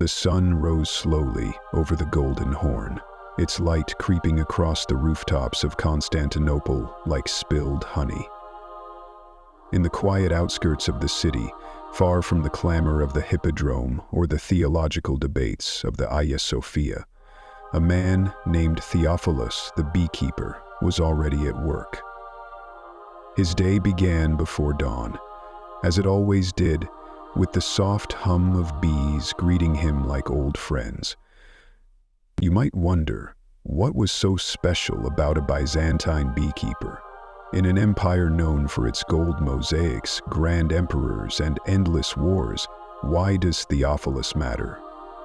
The sun rose slowly over the Golden Horn, its light creeping across the rooftops of Constantinople like spilled honey. In the quiet outskirts of the city, far from the clamor of the hippodrome or the theological debates of the Hagia Sophia, a man named Theophilos the Beekeeper was already at work. His day began before dawn, as it always did, with the soft hum of bees greeting him like old friends. You might wonder, what was so special about a Byzantine beekeeper? In an empire known for its gold mosaics, grand emperors, and endless wars, why does Theophilos matter?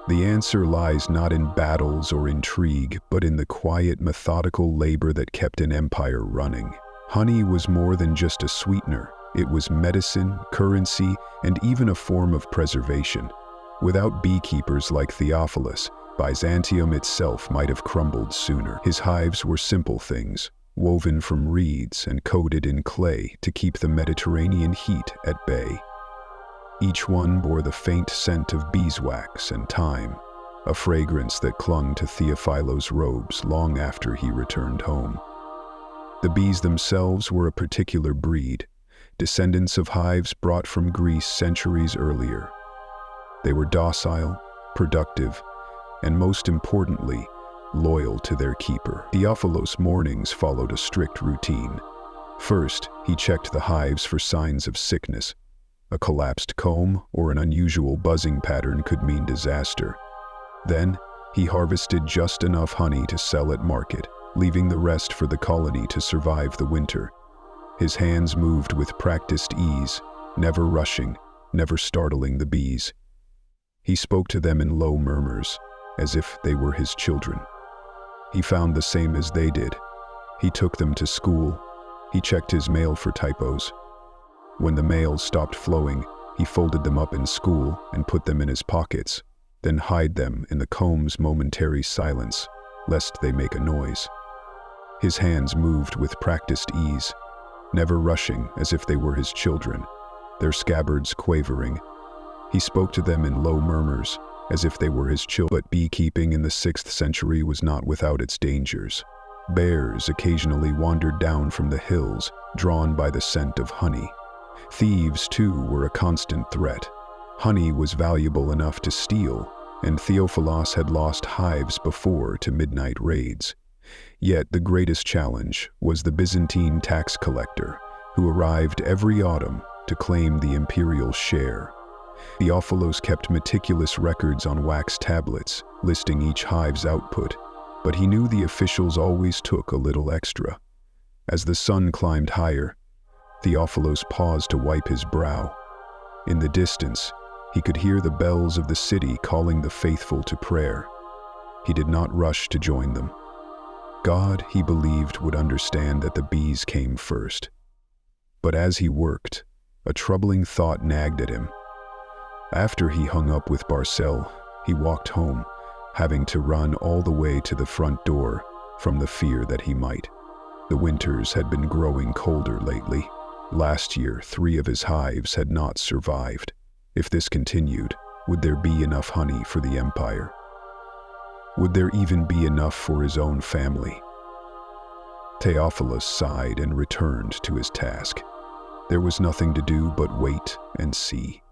The answer lies not in battles or intrigue, but in the quiet, methodical labor that kept an empire running. Honey was more than just a sweetener. It was medicine, currency, and even a form of preservation. Without beekeepers like Theophilos, Byzantium itself might have crumbled sooner. His hives were simple things, woven from reeds and coated in clay to keep the Mediterranean heat at bay. Each one bore the faint scent of beeswax and thyme, a fragrance that clung to Theophilos' robes long after he returned home. The bees themselves were a particular breed, descendants of hives brought from Greece centuries earlier. They were docile, productive, and most importantly, loyal to their keeper. Theophilos' mornings followed a strict routine. First, he checked the hives for signs of sickness. A collapsed comb or an unusual buzzing pattern could mean disaster. Then, he harvested just enough honey to sell at market, leaving the rest for the colony to survive the winter. His hands moved with practiced ease, never rushing, never startling the bees. He spoke to them in low murmurs, as if they were his children. He found the same as they did. He took them to school. He checked his mail for typos. When the mail stopped flowing, he folded them up in school and put them in his pockets, then hid them in the comb's momentary silence, lest they make a noise. His hands moved with practiced ease, never rushing as if they were his children, their scabbards quavering. He spoke to them in low murmurs, as if they were his children. But beekeeping in the 6th century was not without its dangers. Bears occasionally wandered down from the hills, drawn by the scent of honey. Thieves, too, were a constant threat. Honey was valuable enough to steal, and Theophilos had lost hives before to midnight raids. Yet the greatest challenge was the Byzantine tax collector, who arrived every autumn to claim the imperial share. Theophilos kept meticulous records on wax tablets, listing each hive's output, but he knew the officials always took a little extra. As the sun climbed higher, Theophilos paused to wipe his brow. In the distance, he could hear the bells of the city calling the faithful to prayer. He did not rush to join them. God, he believed, would understand that the bees came first. But as he worked, a troubling thought nagged at him. After he hung up with Barcel, he walked home, having to run all the way to the front door from the fear that he might. The winters had been growing colder lately. Last year, 3 of his hives had not survived. If this continued, would there be enough honey for the empire? Would there even be enough for his own family? Theophilos sighed and returned to his task. There was nothing to do but wait and see.